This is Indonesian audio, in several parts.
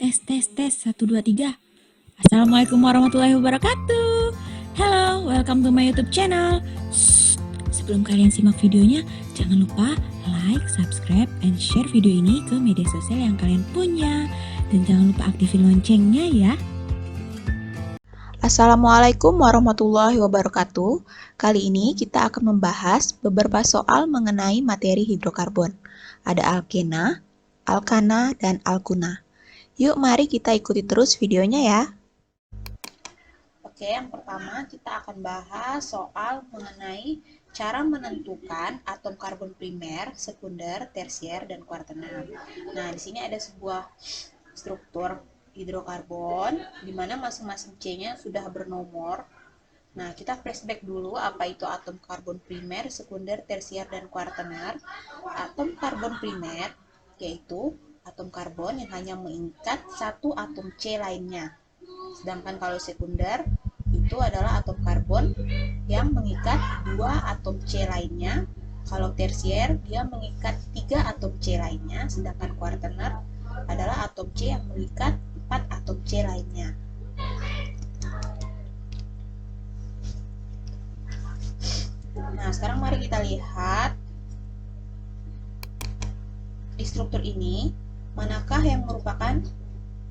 Tes 1 2 3. Assalamualaikum warahmatullahi wabarakatuh. Hello, welcome to my YouTube channel. Sebelum kalian simak videonya, jangan lupa like, subscribe, and share video ini ke media sosial yang kalian punya. Dan jangan lupa aktifin loncengnya ya. Assalamualaikum warahmatullahi wabarakatuh. Kali ini kita akan membahas beberapa soal mengenai materi hidrokarbon. Ada alkena, alkana, dan alkuna. Yuk mari kita ikuti terus videonya ya. Oke, yang pertama kita akan bahas soal mengenai cara menentukan atom karbon primer, sekunder, tersier, dan kuartener. Nah, di sini ada sebuah struktur hidrokarbon di mana masing-masing C-nya sudah bernomor. Nah, kita flashback dulu apa itu atom karbon primer, sekunder, tersier, dan kuartener. Atom karbon primer yaitu atom karbon yang hanya mengikat satu atom C lainnya. Sedangkan kalau sekunder itu adalah atom karbon yang mengikat dua atom C lainnya. Kalau tersier dia mengikat 3 atom C lainnya, sedangkan kuartener adalah atom C yang mengikat 4 atom C lainnya. Nah, sekarang mari kita lihat di struktur ini, manakah yang merupakan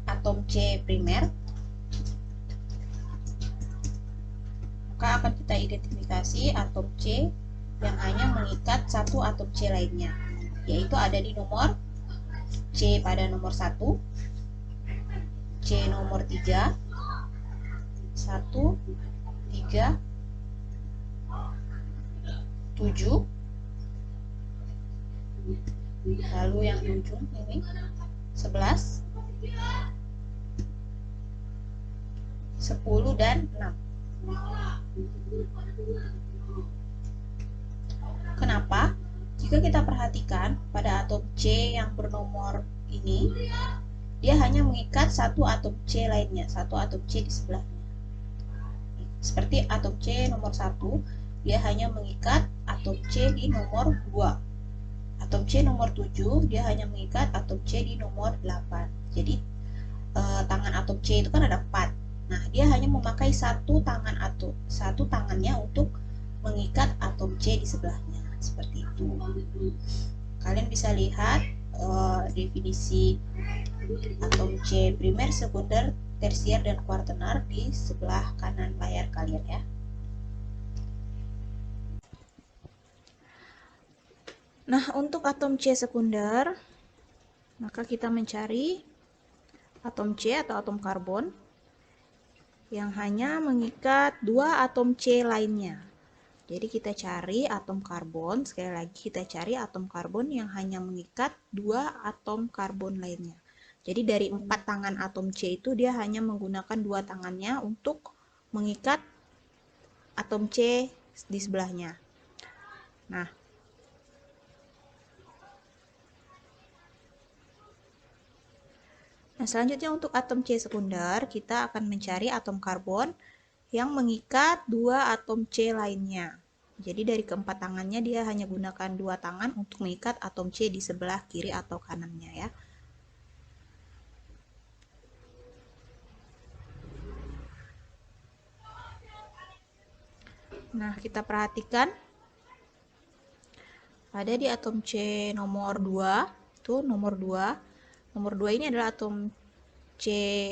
atom C primer? Maka akan kita identifikasi atom C yang hanya mengikat satu atom C lainnya, yaitu ada di nomor C pada nomor 1, C nomor 3, 1, 3, 7, lalu yang di ujung ini 11, 10, dan 6. Kenapa? Jika kita perhatikan pada atom C yang bernomor ini, dia hanya mengikat satu atom C lainnya, satu atom C di sebelahnya. Seperti atom C nomor 1, dia hanya mengikat atom C di nomor 2. Atom C nomor 7, dia hanya mengikat atom C di nomor 8. Jadi tangan atom C itu kan ada 4. Nah, dia hanya memakai satu tangannya untuk mengikat atom C di sebelahnya. Seperti itu. Kalian bisa lihat definisi atom C primer, sekunder, tersier, dan kuartener di sebelah kanan layar kalian ya. Nah, untuk atom C sekunder, maka kita mencari atom C atau atom karbon yang hanya mengikat dua atom C lainnya. Jadi kita cari atom karbon, sekali lagi kita cari atom karbon yang hanya mengikat dua atom karbon lainnya. Jadi dari 4 tangan atom C itu dia hanya menggunakan 2 tangannya untuk mengikat atom C di sebelahnya. Nah, selanjutnya untuk atom C sekunder, kita akan mencari atom karbon yang mengikat 2 atom C lainnya. Jadi dari keempat tangannya dia hanya gunakan 2 tangan untuk mengikat atom C di sebelah kiri atau kanannya ya. Nah, kita perhatikan ada di atom C nomor 2, itu nomor 2. Nomor 2 ini adalah atom C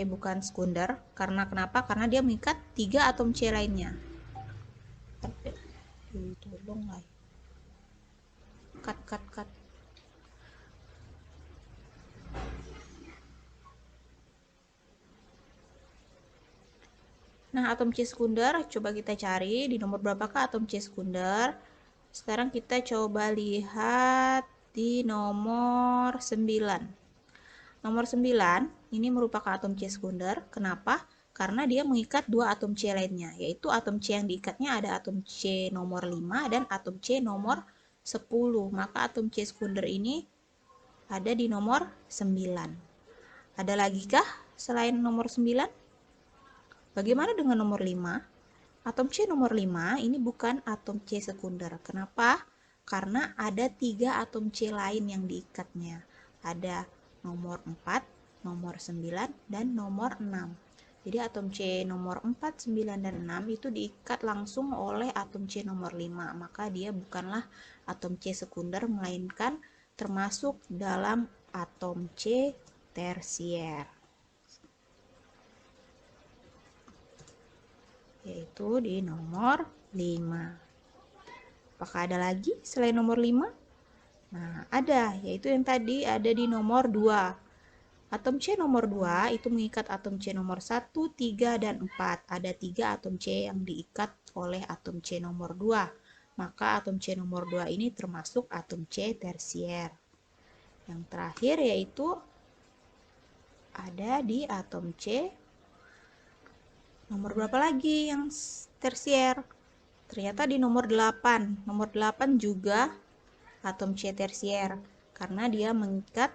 bukan sekunder. Karena kenapa? Karena dia mengikat 3 atom C lainnya. Tolong lah. Cut. Nah, atom C sekunder coba kita cari di nomor berapakah atom C sekunder. Sekarang kita coba lihat di nomor 9. Nomor 9 ini merupakan atom C sekunder. Kenapa? Karena dia mengikat 2 atom C lainnya, yaitu atom C yang diikatnya ada atom C nomor 5 dan atom C nomor 10. Maka atom C sekunder ini ada di nomor 9. Ada lagi kah selain nomor 9? Bagaimana dengan nomor 5? Atom C nomor 5 ini bukan atom C sekunder. Kenapa? Karena ada 3 atom C lain yang diikatnya. Ada nomor 4, nomor 9, dan nomor 6. Jadi atom C nomor 4, 9, dan 6 itu diikat langsung oleh atom C nomor 5. Maka dia bukanlah atom C sekunder, melainkan termasuk dalam atom C tersier, yaitu di nomor 5. Apakah ada lagi selain nomor 5? Nah, ada, yaitu yang tadi ada di nomor 2. Atom C nomor 2 itu mengikat atom C nomor 1, 3, dan 4. Ada 3 atom C yang diikat oleh atom C nomor 2. Maka atom C nomor 2 ini termasuk atom C tersier. Yang terakhir yaitu ada di atom C nomor berapa lagi yang tersier? Ternyata di nomor 8. Nomor 8 juga atom C tersier karena dia mengikat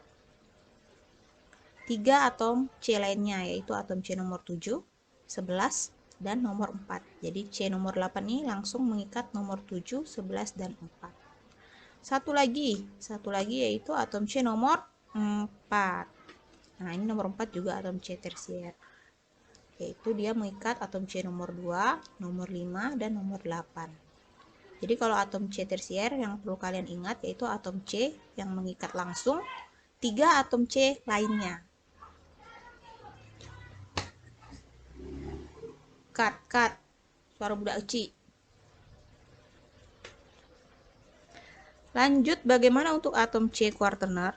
3 atom C lainnya, yaitu atom C nomor 7, 11, dan nomor 4. Jadi C nomor 8 ini langsung mengikat nomor 7, 11, dan 4. Satu lagi yaitu atom C nomor 4. Nah, ini nomor 4 juga atom C tersier, yaitu dia mengikat atom C nomor 2, nomor 5, dan nomor 8. Jadi kalau atom C tersier yang perlu kalian ingat yaitu atom C yang mengikat langsung 3 atom C lainnya. Cut, suara budak kecil. Lanjut, bagaimana untuk atom C kuartener?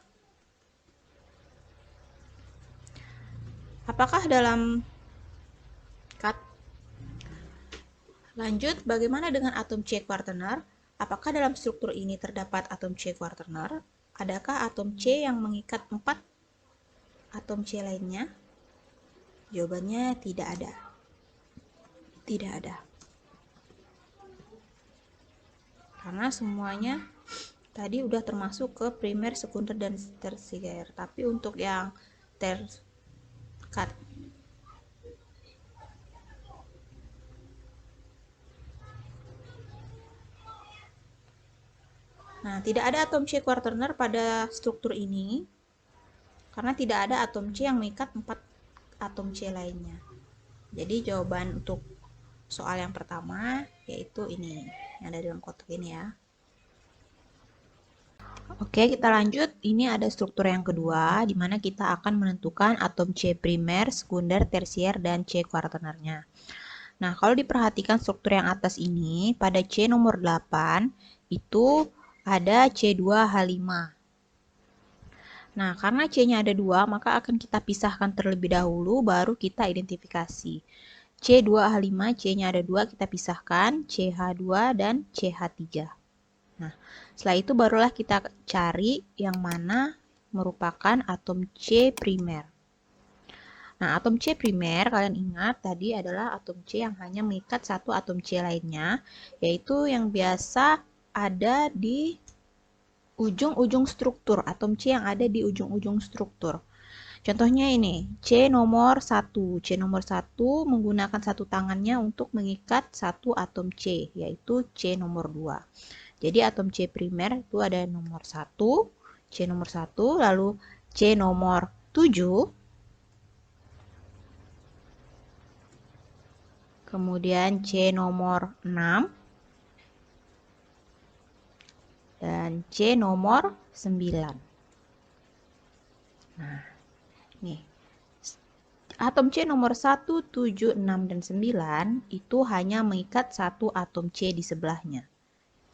Apakah dalam cut? Lanjut, bagaimana dengan atom C kuartener? Apakah dalam struktur ini terdapat atom C kuartener? Adakah atom C yang mengikat 4 atom C lainnya? Jawabannya tidak ada. Tidak ada. Karena semuanya tadi udah termasuk ke primer, sekunder, dan tersier. Tapi untuk yang cut. Nah, tidak ada atom C kuartener pada struktur ini karena tidak ada atom C yang mengikat 4 atom C lainnya. Jadi jawaban untuk soal yang pertama yaitu ini, yang ada dalam kotak ini ya. Oke, kita lanjut. Ini ada struktur yang kedua, di mana kita akan menentukan atom C primer, sekunder, tersier, dan C kuartenernya. Nah, kalau diperhatikan struktur yang atas ini, pada C nomor 8, itu ada C2H5. Nah, karena C-nya ada 2, maka akan kita pisahkan terlebih dahulu, baru kita identifikasi. C2H5, C-nya ada 2, kita pisahkan, CH2 dan CH3. Nah, setelah itu barulah kita cari yang mana merupakan atom C primer. Nah, atom C primer, kalian ingat tadi adalah atom C yang hanya mengikat satu atom C lainnya, yaitu yang biasa ada di ujung-ujung struktur, atom C yang ada di ujung-ujung struktur. Contohnya ini, C nomor 1. C nomor 1 menggunakan satu tangannya untuk mengikat satu atom C, yaitu C nomor 2. Jadi atom C primer itu ada nomor 1, C nomor 1, lalu C nomor 7, kemudian C nomor 6, dan C nomor 9. Nah, nih. Atom C nomor 1, 7, 6, dan 9 itu hanya mengikat satu atom C di sebelahnya.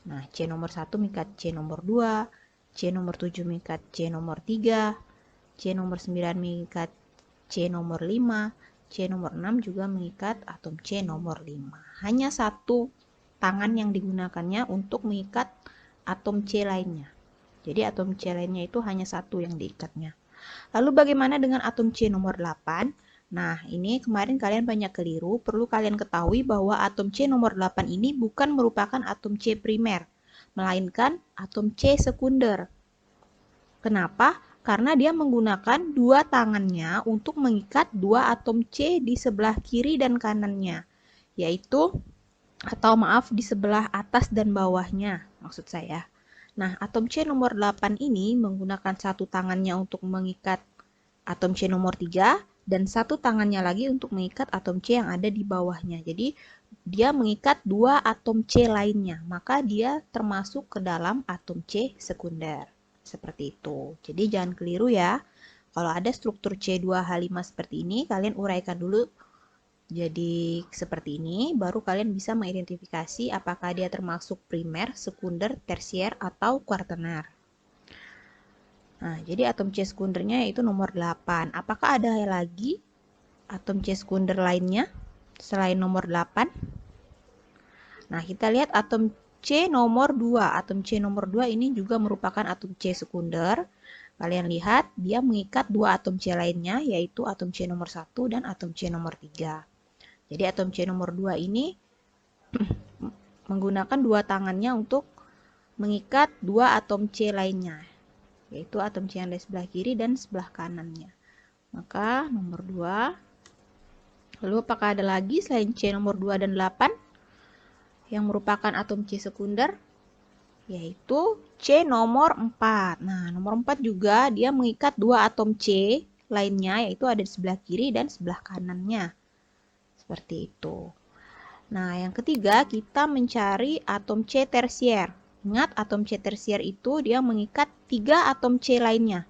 Nah, C nomor 1 mengikat C nomor 2, C nomor 7 mengikat C nomor 3, C nomor 9 mengikat C nomor 5, C nomor 6 juga mengikat atom C nomor 5. Hanya satu tangan yang digunakannya untuk mengikat atom C lainnya. Jadi atom C lainnya itu hanya satu yang diikatnya. Lalu bagaimana dengan atom C nomor 8? Nah, ini kemarin kalian banyak keliru. Perlu kalian ketahui bahwa atom C nomor 8 ini bukan merupakan atom C primer, melainkan atom C sekunder. Kenapa? Karena dia menggunakan dua tangannya untuk mengikat dua atom C di sebelah kiri dan kanannya, yaitu, atau maaf, di sebelah atas dan bawahnya, maksud saya. Nah, atom C nomor 8 ini menggunakan satu tangannya untuk mengikat atom C nomor 3 dan satu tangannya lagi untuk mengikat atom C yang ada di bawahnya. Jadi dia mengikat dua atom C lainnya, maka dia termasuk ke dalam atom C sekunder. Seperti itu. Jadi jangan keliru ya. Kalau ada struktur C2H5 seperti ini, kalian uraikan dulu jadi seperti ini, baru kalian bisa mengidentifikasi apakah dia termasuk primer, sekunder, tersier, atau kuartener. Nah, jadi atom C sekundernya yaitu nomor 8. Apakah ada lagi atom C sekunder lainnya selain nomor 8? Nah, kita lihat atom C nomor 2. Atom C nomor 2 ini juga merupakan atom C sekunder. Kalian lihat, dia mengikat dua atom C lainnya, yaitu atom C nomor 1 dan atom C nomor 3. Jadi atom C nomor 2 ini menggunakan dua tangannya untuk mengikat dua atom C lainnya, yaitu atom C yang ada sebelah kiri dan sebelah kanannya. Maka nomor 2. Lalu apakah ada lagi selain C nomor 2 dan 8 yang merupakan atom C sekunder? Yaitu C nomor 4. Nah, nomor 4 juga dia mengikat dua atom C lainnya, yaitu ada di sebelah kiri dan sebelah kanannya. Seperti itu. Nah, yang ketiga kita mencari atom C tersier. Ingat, atom C tersier itu dia mengikat 3 atom C lainnya.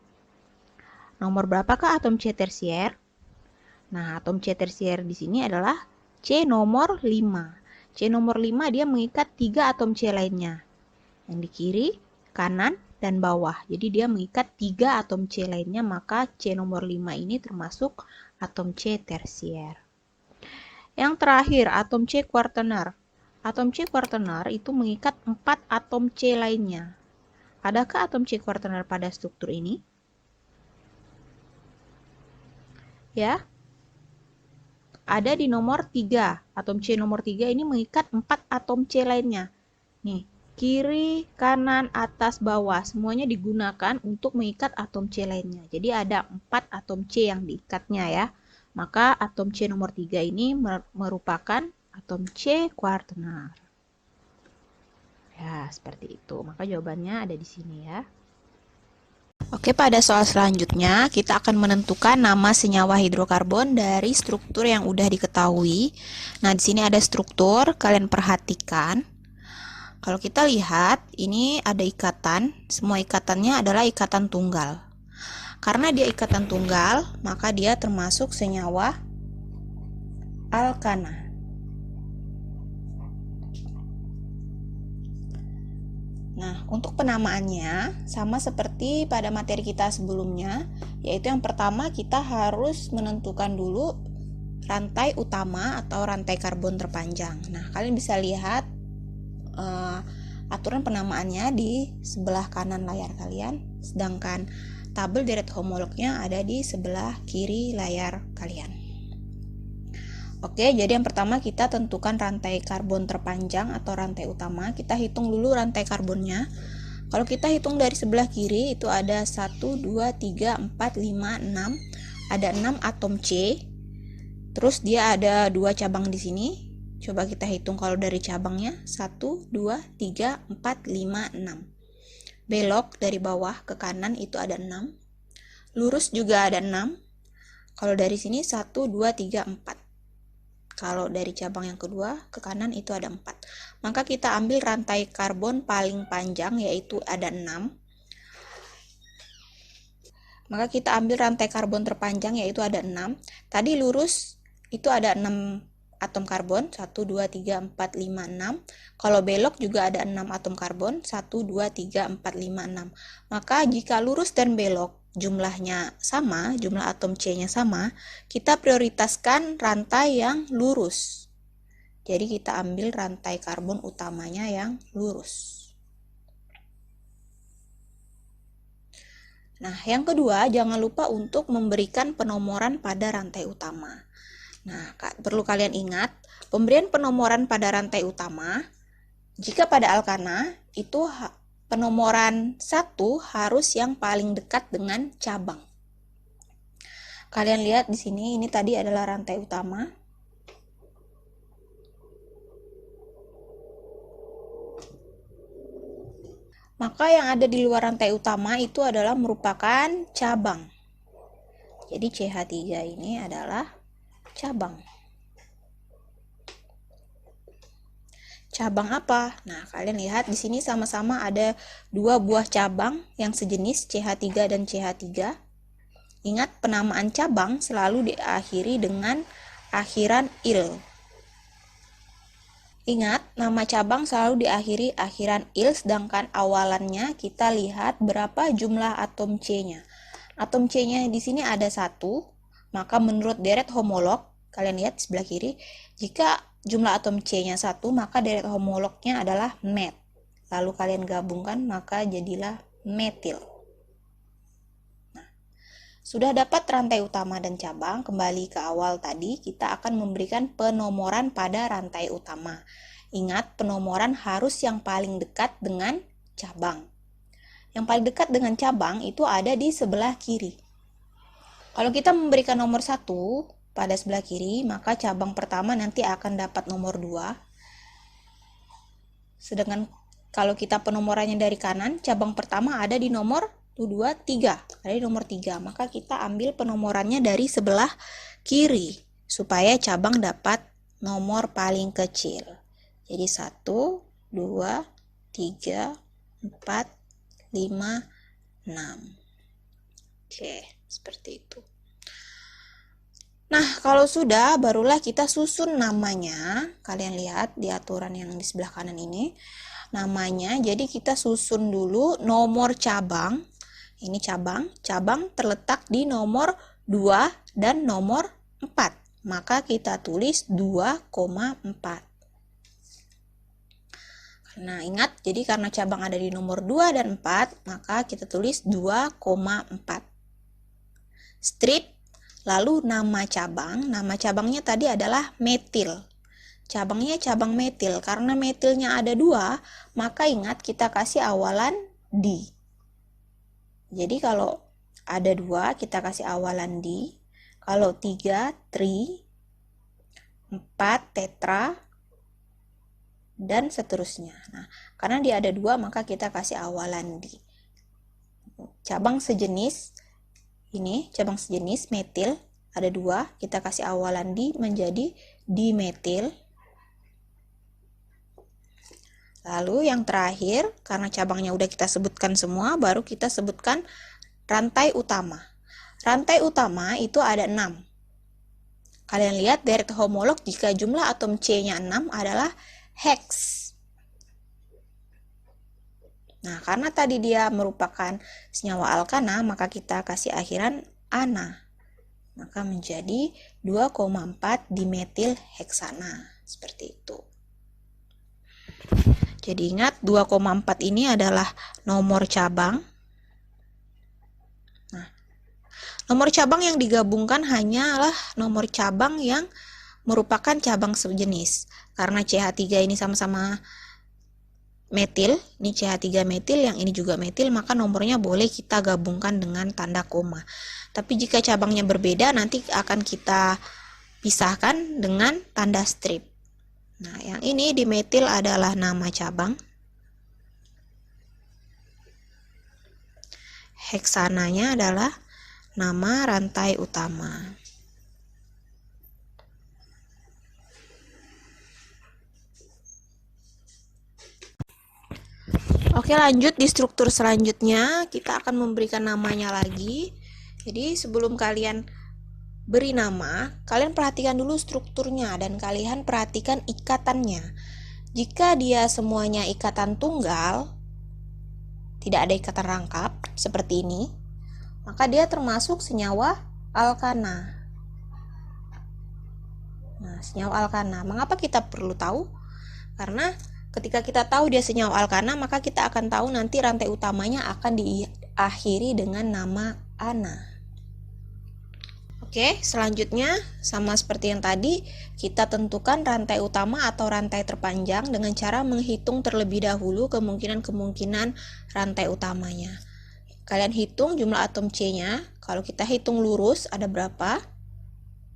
Nomor berapakah atom C tersier? Nah, atom C tersier di sini adalah C nomor 5. C nomor 5 dia mengikat 3 atom C lainnya. Yang di kiri, kanan, dan bawah. Jadi dia mengikat 3 atom C lainnya, maka C nomor 5 ini termasuk atom C tersier. Yang terakhir, atom C kuartener. Atom C kuartener itu mengikat 4 atom C lainnya. Adakah atom C kuartener pada struktur ini? Ya. Ada di nomor 3. Atom C nomor 3 ini mengikat 4 atom C lainnya. Nih, kiri, kanan, atas, bawah. Semuanya digunakan untuk mengikat atom C lainnya. Jadi ada 4 atom C yang diikatnya ya. Maka atom C nomor 3 ini merupakan atom C kuartener. Ya, seperti itu. Maka jawabannya ada di sini ya. Oke, pada soal selanjutnya kita akan menentukan nama senyawa hidrokarbon dari struktur yang udah diketahui. Nah, di sini ada struktur, kalian perhatikan. Kalau kita lihat, ini ada ikatan, semua ikatannya adalah ikatan tunggal. Karena dia ikatan tunggal, maka dia termasuk senyawa alkana. Nah, untuk penamaannya sama seperti pada materi kita sebelumnya, yaitu yang pertama kita harus menentukan dulu rantai utama atau rantai karbon terpanjang. Nah, kalian bisa lihat aturan penamaannya di sebelah kanan layar kalian, sedangkan tabel deret homolognya ada di sebelah kiri layar kalian. Oke, jadi yang pertama kita tentukan rantai karbon terpanjang atau rantai utama. Kita hitung dulu rantai karbonnya. Kalau kita hitung dari sebelah kiri itu ada 1, 2, 3, 4, 5, 6. Ada 6 atom C. Terus dia ada 2 cabang di sini. Coba kita hitung kalau dari cabangnya 1, 2, 3, 4, 5, 6. Belok dari bawah ke kanan itu ada 6. Lurus juga ada 6. Kalau dari sini 1, 2, 3, 4. Kalau dari cabang yang kedua ke kanan itu ada 4. Maka kita ambil rantai karbon paling panjang yaitu ada 6. Maka kita ambil rantai karbon terpanjang yaitu ada 6. Tadi lurus itu ada 6 atom karbon, 1, 2, 3, 4, 5, 6. Kalau belok juga ada 6 atom karbon, 1, 2, 3, 4, 5, 6. Maka jika lurus dan belok jumlahnya sama, jumlah atom C-nya sama, kita prioritaskan rantai yang lurus. Jadi kita ambil rantai karbon utamanya yang lurus. Nah, yang kedua, jangan lupa untuk memberikan penomoran pada rantai utama. Nah, perlu kalian ingat, pemberian penomoran pada rantai utama, jika pada alkana, itu penomoran 1 harus yang paling dekat dengan cabang. Kalian lihat di sini, ini tadi adalah rantai utama. Maka yang ada di luar rantai utama itu adalah merupakan cabang. Jadi CH3 ini adalah cabang. Cabang apa? Nah, kalian lihat di sini sama-sama ada dua buah cabang yang sejenis CH3 dan CH3. Ingat, penamaan cabang selalu diakhiri dengan akhiran il. Ingat, nama cabang selalu diakhiri akhiran il, sedangkan awalannya kita lihat berapa jumlah atom C-nya. Atom C-nya di sini ada 1, maka menurut deret homolog, kalian lihat di sebelah kiri, jika jumlah atom C-nya 1, maka deret homolognya adalah met. Lalu kalian gabungkan, maka jadilah metil. Sudah dapat rantai utama dan cabang, kembali ke awal tadi, kita akan memberikan penomoran pada rantai utama. Ingat, penomoran harus yang paling dekat dengan cabang. Yang paling dekat dengan cabang itu ada di sebelah kiri. Kalau kita memberikan nomor 1 pada sebelah kiri, maka cabang pertama nanti akan dapat nomor 2. Sedangkan kalau kita penomorannya dari kanan, cabang pertama ada di nomor 2, 3. Ada di nomor 3. Maka kita ambil penomorannya dari sebelah kiri supaya cabang dapat nomor paling kecil. Jadi 1, 2, 3, 4, 5, 6. Oke, seperti itu. Nah, kalau sudah, barulah kita susun namanya. Kalian lihat di aturan yang di sebelah kanan ini. Namanya, jadi kita susun dulu nomor cabang. Ini cabang terletak di nomor 2 dan nomor 4. Maka kita tulis 2,4. Nah, ingat, jadi karena cabang ada di nomor 2 dan 4, maka kita tulis 2,4. Strip, lalu nama cabangnya tadi adalah metil. Cabangnya cabang metil, karena metilnya ada 2, maka ingat kita kasih awalan di. Jadi kalau ada 2, kita kasih awalan di. Kalau 3, tri. 4, tetra. Dan seterusnya. Nah, karena dia ada 2, maka kita kasih awalan di. Cabang sejenis, ini cabang sejenis metil, ada 2, kita kasih awalan di menjadi dimetil. Lalu yang terakhir, karena cabangnya udah kita sebutkan semua, baru kita sebutkan rantai utama. Rantai utama itu ada 6. Kalian lihat deret homolog jika jumlah atom C-nya 6 adalah hex. Nah, karena tadi dia merupakan senyawa alkana, maka kita kasih akhiran ana. Maka menjadi 2,4 dimetil heksana. Seperti itu. Jadi ingat, 2,4 ini adalah nomor cabang. Nah, nomor cabang yang digabungkan hanyalah nomor cabang yang merupakan cabang sejenis. Karena CH3 ini sama-sama metil, ini CH3 metil, yang ini juga metil, maka nomornya boleh kita gabungkan dengan tanda koma. Tapi jika cabangnya berbeda, nanti akan kita pisahkan dengan tanda strip. Nah, yang ini dimetil adalah nama cabang. Heksananya adalah nama rantai utama. Oke, lanjut di struktur selanjutnya, kita akan memberikan namanya lagi. Jadi, sebelum kalian beri nama, kalian perhatikan dulu strukturnya dan kalian perhatikan ikatannya. Jika dia semuanya ikatan tunggal, tidak ada ikatan rangkap seperti ini, maka dia termasuk senyawa alkana. Nah, senyawa alkana. Mengapa kita perlu tahu? Karena ketika kita tahu dia senyawa alkana, maka kita akan tahu nanti rantai utamanya akan diakhiri dengan nama ana. Oke, selanjutnya sama seperti yang tadi, kita tentukan rantai utama atau rantai terpanjang dengan cara menghitung terlebih dahulu kemungkinan-kemungkinan rantai utamanya. Kalian hitung jumlah atom C-nya. Kalau kita hitung lurus ada berapa?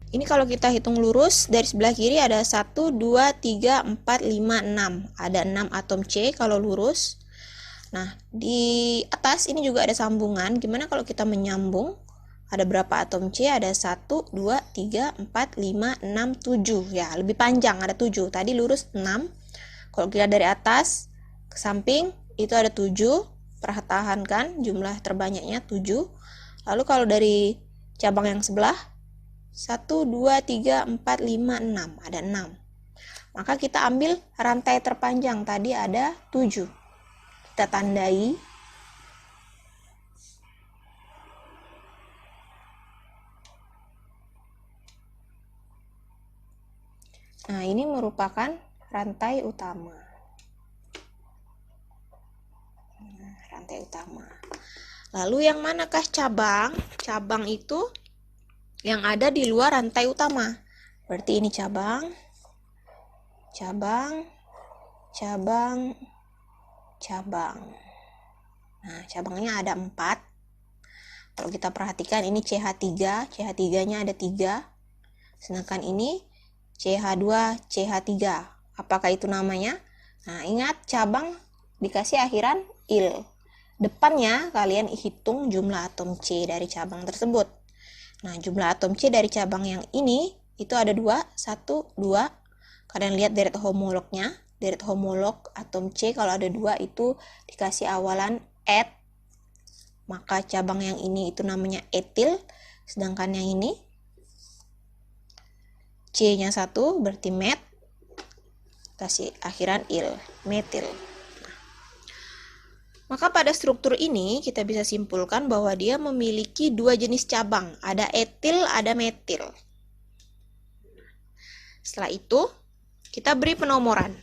Ini kalau kita hitung lurus dari sebelah kiri ada 1, 2, 3, 4, 5, 6. Ada 6 atom C kalau lurus. Nah, di atas ini juga ada sambungan. Gimana kalau kita menyambung? Ada berapa atom C? Ada 1, 2, 3, 4, 5, 6, 7. Ya, lebih panjang, ada 7. Tadi lurus 6. Kalau kita dari atas ke samping, itu ada 7. Pertahankan jumlah terbanyaknya 7. Lalu kalau dari cabang yang sebelah, 1, 2, 3, 4, 5, 6. Ada 6. Maka kita ambil rantai terpanjang. Tadi ada 7. Kita tandai. Nah, ini merupakan rantai utama. Rantai utama. Lalu yang manakah cabang? Cabang itu yang ada di luar rantai utama. Berarti ini cabang, cabang, cabang, cabang. Nah, cabangnya ada 4. Kalau kita perhatikan ini CH3, CH3-nya ada 3. Sedangkan ini CH2, CH3. Apakah itu namanya? Nah, ingat cabang dikasih akhiran il. Depannya kalian hitung jumlah atom C dari cabang tersebut. Nah, jumlah atom C dari cabang yang ini itu ada 2, 1, 2. Kalian lihat deret homolognya. Deret homolog atom C kalau ada 2 itu dikasih awalan et. Maka cabang yang ini itu namanya etil. Sedangkan yang ini C-nya 1 berarti met. Kasih akhiran il, metil. Maka pada struktur ini kita bisa simpulkan bahwa dia memiliki 2 jenis cabang. Ada etil, ada metil. Setelah itu, kita beri penomoran.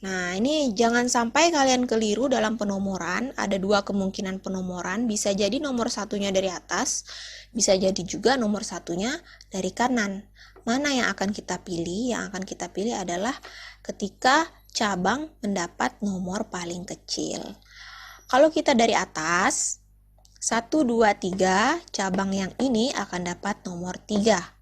Nah, ini jangan sampai kalian keliru dalam penomoran. Ada 2 kemungkinan penomoran. Bisa jadi nomor satunya dari atas, bisa jadi juga nomor satunya dari kanan. Mana yang akan kita pilih? Yang akan kita pilih adalah ketika cabang mendapat nomor paling kecil. Kalau kita dari atas, 1, 2, 3, cabang yang ini akan dapat nomor 3.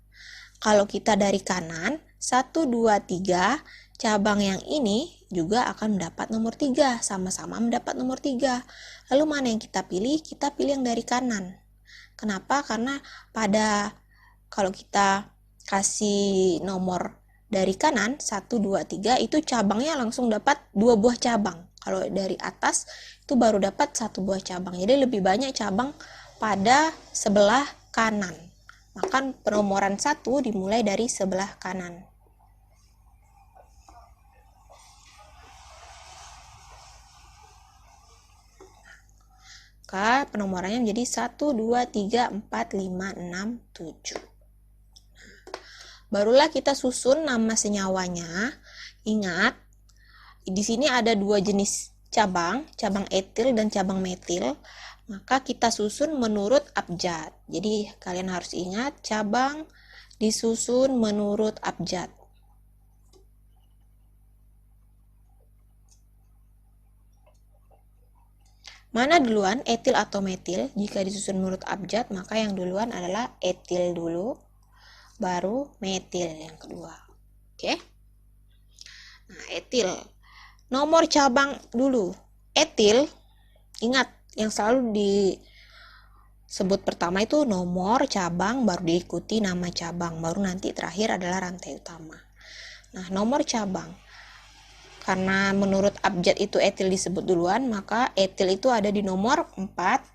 Kalau kita dari kanan, 1, 2, 3, cabang yang ini juga akan mendapat nomor 3. Sama-sama mendapat nomor 3. Lalu mana yang kita pilih? Kita pilih yang dari kanan. Kenapa? Karena kalau kita kasih nomor dari kanan 1, 2, 3 itu cabangnya langsung dapat 2 buah cabang. Kalau dari atas itu baru dapat 1 buah cabang. Jadi lebih banyak cabang pada sebelah kanan. Maka penomoran 1 dimulai dari sebelah kanan. Maka penomorannya menjadi 1, 2, 3, 4, 5, 6, 7. Barulah kita susun nama senyawanya. Ingat, di sini ada 2 jenis cabang etil dan cabang metil. Maka kita susun menurut abjad. Jadi kalian harus ingat cabang disusun menurut abjad. Mana duluan, etil atau metil? Jika disusun menurut abjad, maka yang duluan adalah etil dulu, baru metil yang kedua. Oke? Nah, etil. Nomor cabang dulu. Etil, ingat yang selalu disebut pertama itu nomor cabang, baru diikuti nama cabang, baru nanti terakhir adalah rantai utama. Nah, nomor cabang. Karena menurut abjad itu etil disebut duluan, maka etil itu ada di nomor 4.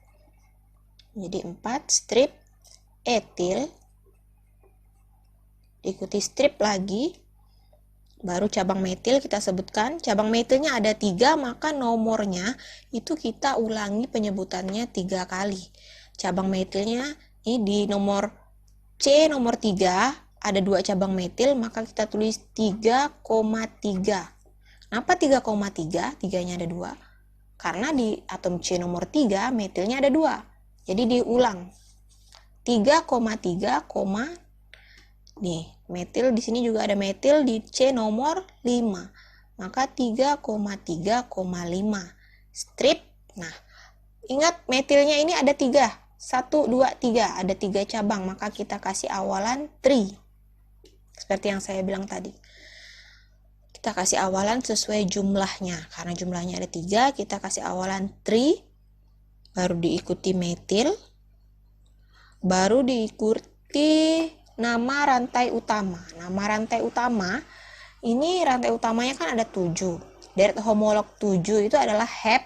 Jadi 4 strip etil. Diikuti strip lagi. Baru cabang metil kita sebutkan. Cabang metilnya ada 3, maka nomornya itu kita ulangi penyebutannya 3 kali. Cabang metilnya ini di nomor C nomor 3 ada 2 cabang metil, maka kita tulis 3,3. Kenapa 3,3? 3-nya ada 2. Karena di atom C nomor 3 metilnya ada 2. Jadi diulang. 3,3, nih, metil di sini juga ada metil di C nomor 5. Maka 3,3,5 strip. Nah, ingat metilnya ini ada 3. 1, 2, 3. Ada 3 cabang, maka kita kasih awalan 3. Seperti yang saya bilang tadi. Kita kasih awalan sesuai jumlahnya. Karena jumlahnya ada 3, kita kasih awalan 3. baru diikuti metil, baru diikuti nama rantai utama. Nama rantai utama, ini rantai utamanya kan ada 7. Deret homolog 7 itu adalah hep.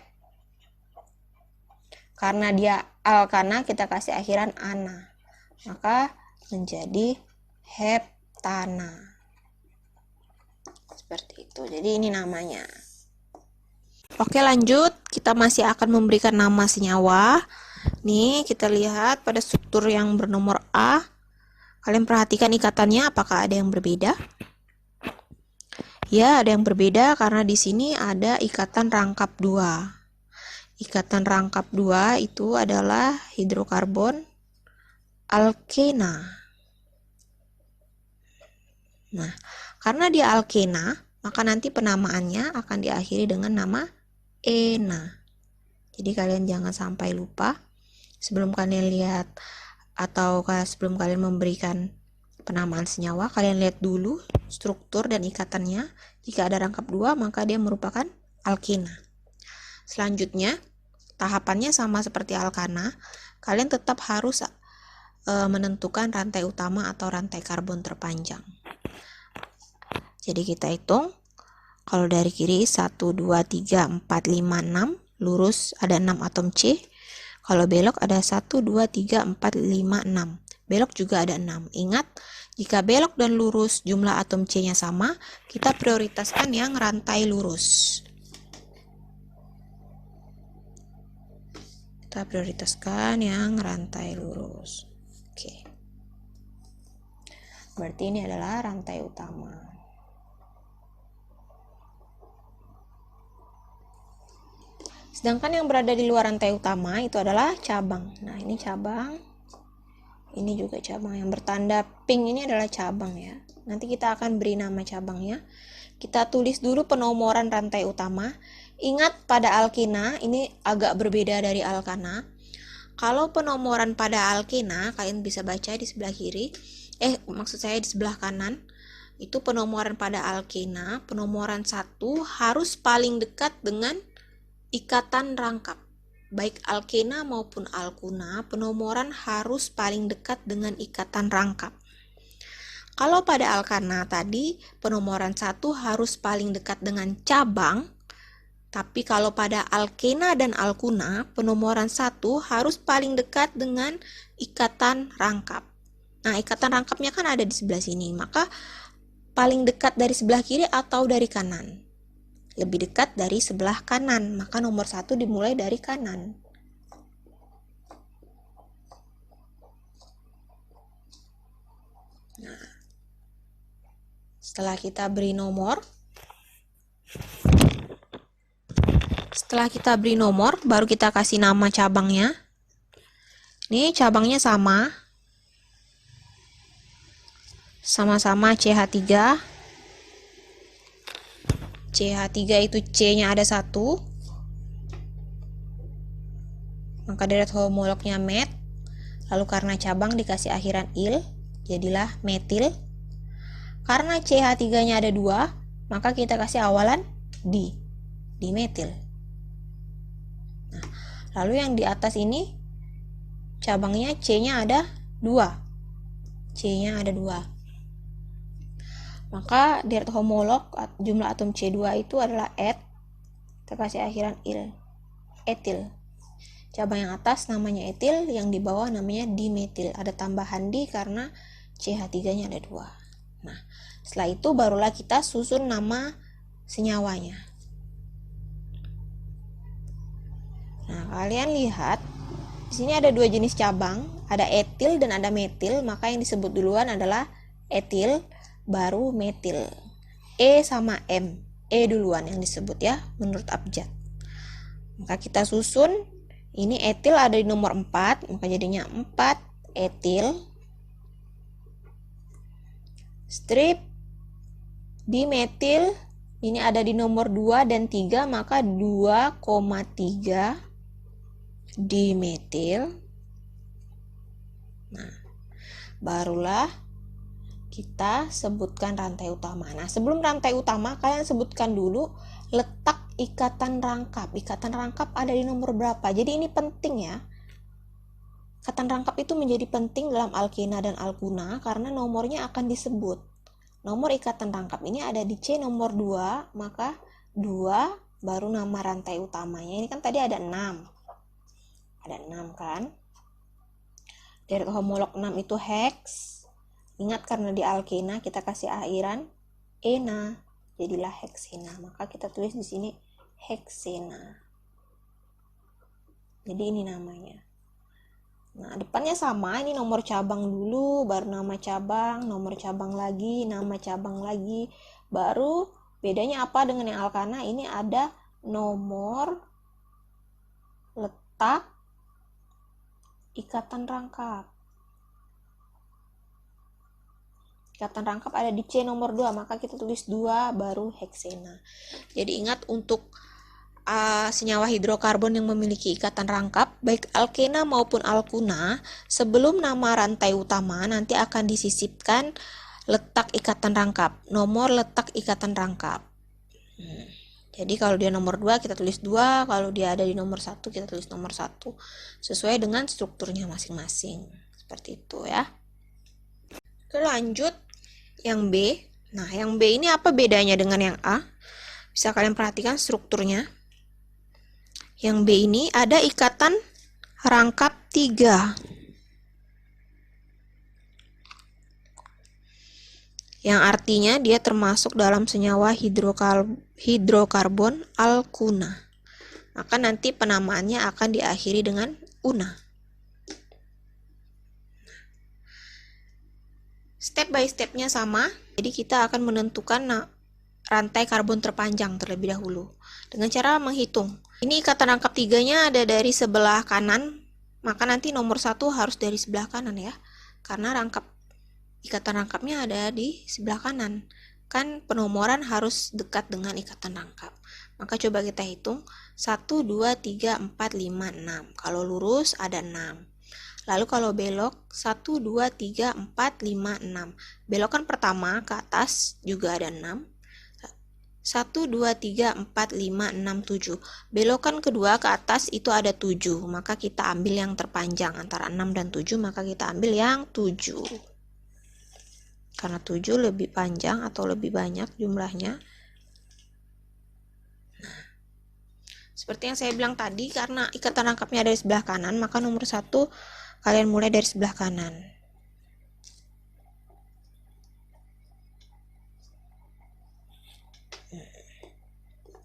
Karena dia alkana, kita kasih akhiran ana. Maka menjadi heptana. Seperti itu. Jadi ini namanya. Oke, lanjut. Kita masih akan memberikan nama senyawa. Nih, kita lihat pada struktur yang bernomor A. Kalian perhatikan ikatannya, apakah ada yang berbeda? Ya, ada yang berbeda karena di sini ada ikatan rangkap 2. Ikatan rangkap 2 itu adalah hidrokarbon alkena. Nah, karena dia alkena, maka nanti penamaannya akan diakhiri dengan nama ena. Jadi kalian jangan sampai lupa sebelum kalian lihat atau sebelum kalian memberikan penamaan senyawa, kalian lihat dulu struktur dan ikatannya. Jika ada rangkap 2, maka dia merupakan alkena. Selanjutnya, tahapannya sama seperti alkana, kalian tetap harus menentukan rantai utama atau rantai karbon terpanjang. Jadi kita hitung, kalau dari kiri 1, 2, 3, 4, 5, 6, lurus ada 6 atom C. Kalau belok ada 1, 2, 3, 4, 5, 6. Belok juga ada 6. Ingat, jika belok dan lurus jumlah atom C-nya sama, kita prioritaskan yang rantai lurus. Kita prioritaskan yang rantai lurus. Oke. Berarti ini adalah rantai utama. Sedangkan yang berada di luar rantai utama itu adalah cabang. Nah, ini cabang. Ini juga cabang. Yang bertanda pink ini adalah cabang ya. Nanti kita akan beri nama cabangnya. Kita tulis dulu penomoran rantai utama. Ingat pada alkena ini agak berbeda dari alkana. Kalau penomoran pada alkena, kalian bisa baca di sebelah kiri. Maksud saya di sebelah kanan. Itu penomoran pada alkena. Penomoran 1 harus paling dekat dengan ikatan rangkap. Baik alkena maupun alkuna, penomoran harus paling dekat dengan ikatan rangkap. Kalau pada alkana tadi, penomoran 1 harus paling dekat dengan cabang, tapi kalau pada alkena dan alkuna, penomoran 1 harus paling dekat dengan ikatan rangkap. Nah, ikatan rangkapnya kan ada di sebelah sini, maka paling dekat dari sebelah kiri atau dari kanan? Lebih dekat dari sebelah kanan, maka nomor 1 dimulai dari kanan. Nah, setelah kita beri nomor, baru kita kasih nama cabangnya. Nih cabangnya sama-sama CH3. CH3 itu C-nya ada 1, maka deret homolognya met, lalu karena cabang dikasih akhiran il, jadilah metil. Karena CH3-nya ada 2, maka kita kasih awalan dimetil. Nah, lalu yang di atas ini cabangnya C-nya ada 2. C-nya ada 2. Maka deret homolog jumlah atom C2 itu adalah et. Kita kasih akhiran il, etil. Cabang yang atas namanya etil, yang di bawah namanya dimetil. Ada tambahan di karena CH3-nya ada 2. Nah, setelah itu barulah kita susun nama senyawanya. Nah, kalian lihat di sini ada 2 jenis cabang, ada etil dan ada metil, maka yang disebut duluan adalah etil, baru metil. E sama M, E duluan yang disebut ya, menurut abjad. Maka kita susun, ini etil ada di nomor 4, maka jadinya 4 etil. Strip dimetil, ini ada di nomor 2 dan 3, maka 2,3 dimetil. Nah, barulah kita sebutkan rantai utama. Nah, sebelum rantai utama, kalian sebutkan dulu letak ikatan rangkap. Ikatan rangkap ada di nomor berapa? Jadi ini penting ya. Ikatan rangkap itu menjadi penting dalam alkena dan alkuna karena nomornya akan disebut. Nomor ikatan rangkap ini ada di C nomor 2, maka 2 baru nama rantai utamanya. Ini kan tadi ada 6. Ada 6 kan? Deret homolog 6 itu hex. Ingat karena di alkena kita kasih akhiran ena, jadilah heksena. Maka kita tulis di sini heksena. Jadi ini namanya. Nah, depannya sama, ini nomor cabang dulu, baru nama cabang, nomor cabang lagi, nama cabang lagi. Baru bedanya apa dengan yang alkana? Ini ada nomor letak ikatan rangkap. Ikatan rangkap ada di C nomor 2, maka kita tulis 2 baru heksena. Jadi ingat untuk senyawa hidrokarbon yang memiliki ikatan rangkap, baik alkena maupun alkuna, sebelum nama rantai utama nanti akan disisipkan letak ikatan rangkap, nomor letak ikatan rangkap. Jadi kalau dia nomor 2 kita tulis 2, kalau dia ada di nomor 1 kita tulis nomor 1, sesuai dengan strukturnya masing-masing. Seperti itu ya. Oke, lanjut yang B. Nah, yang B ini apa bedanya dengan yang A? Bisa kalian perhatikan strukturnya. Yang B ini ada ikatan rangkap 3. Yang artinya dia termasuk dalam senyawa hidrokarbon alkuna. Maka nanti penamaannya akan diakhiri dengan una. Step by stepnya sama. Jadi kita akan menentukan rantai karbon terpanjang terlebih dahulu dengan cara menghitung. Ini ikatan rangkap 3-nya ada dari sebelah kanan, maka nanti nomor 1 harus dari sebelah kanan ya, karena ikatan rangkapnya ada di sebelah kanan. Kan penomoran harus dekat dengan ikatan rangkap. Maka coba kita hitung 1, 2, 3, 4, 5, 6. Kalau lurus ada 6. Lalu kalau belok 1, 2, 3, 4, 5, 6. Belokan pertama ke atas juga ada 6. 1, 2, 3, 4, 5, 6, 7. Belokan kedua ke atas itu ada 7. Maka kita ambil yang terpanjang antara 6 dan 7, maka kita ambil yang 7. Karena 7 lebih panjang atau lebih banyak jumlahnya. Nah, seperti yang saya bilang tadi, karena ikatan rangkapnya dari sebelah kanan, maka nomor 1 kalian mulai dari sebelah kanan.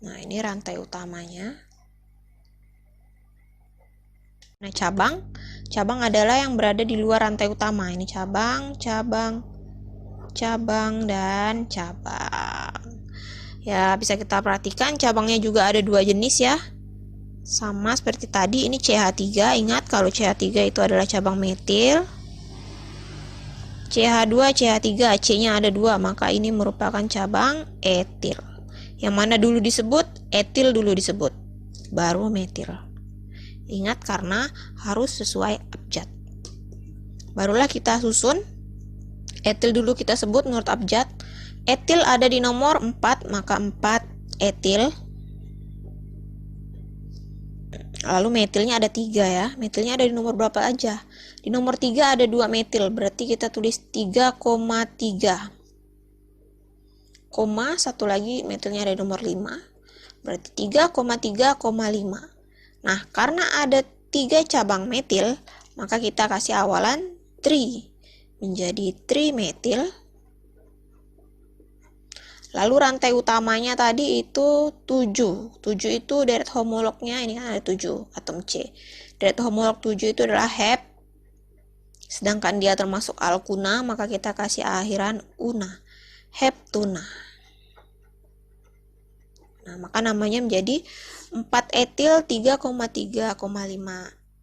Nah, ini rantai utamanya. Nah, cabang adalah yang berada di luar rantai utama. Ini cabang, dan cabang. Ya, bisa kita perhatikan cabangnya juga ada 2 jenis ya. Sama seperti tadi, ini CH3. Ingat kalau CH3 itu adalah cabang metil. CH2, CH3, C-nya ada 2, maka ini merupakan cabang etil. Yang mana dulu disebut? Etil dulu disebut, baru metil. Ingat karena harus sesuai abjad. Barulah kita susun. Etil dulu kita sebut menurut abjad. Etil ada di nomor 4, maka 4 etil. Lalu metilnya ada 3 ya. Metilnya ada di nomor berapa aja? Di nomor 3 ada 2 metil, berarti kita tulis 3,3. Koma, satu lagi metilnya ada di nomor 5, berarti 3,3,5. Nah, karena ada 3 cabang metil, maka kita kasih awalan 3, menjadi 3 metil. Lalu rantai utamanya tadi itu 7. 7 itu deret homolognya, ini kan ada 7 atom C. Deret homolog 7 itu adalah hep. Sedangkan dia termasuk alkuna, maka kita kasih akhiran una, heptuna. Nah, maka namanya menjadi 4 etil 3,3,5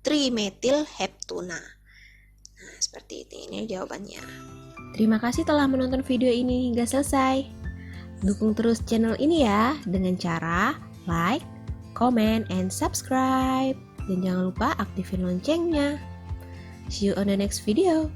trimetil heptuna. Nah, seperti ini jawabannya. Terima kasih telah menonton video ini hingga selesai. Dukung terus channel ini ya dengan cara like, comment, and subscribe. Dan jangan lupa aktifin loncengnya. See you on the next video.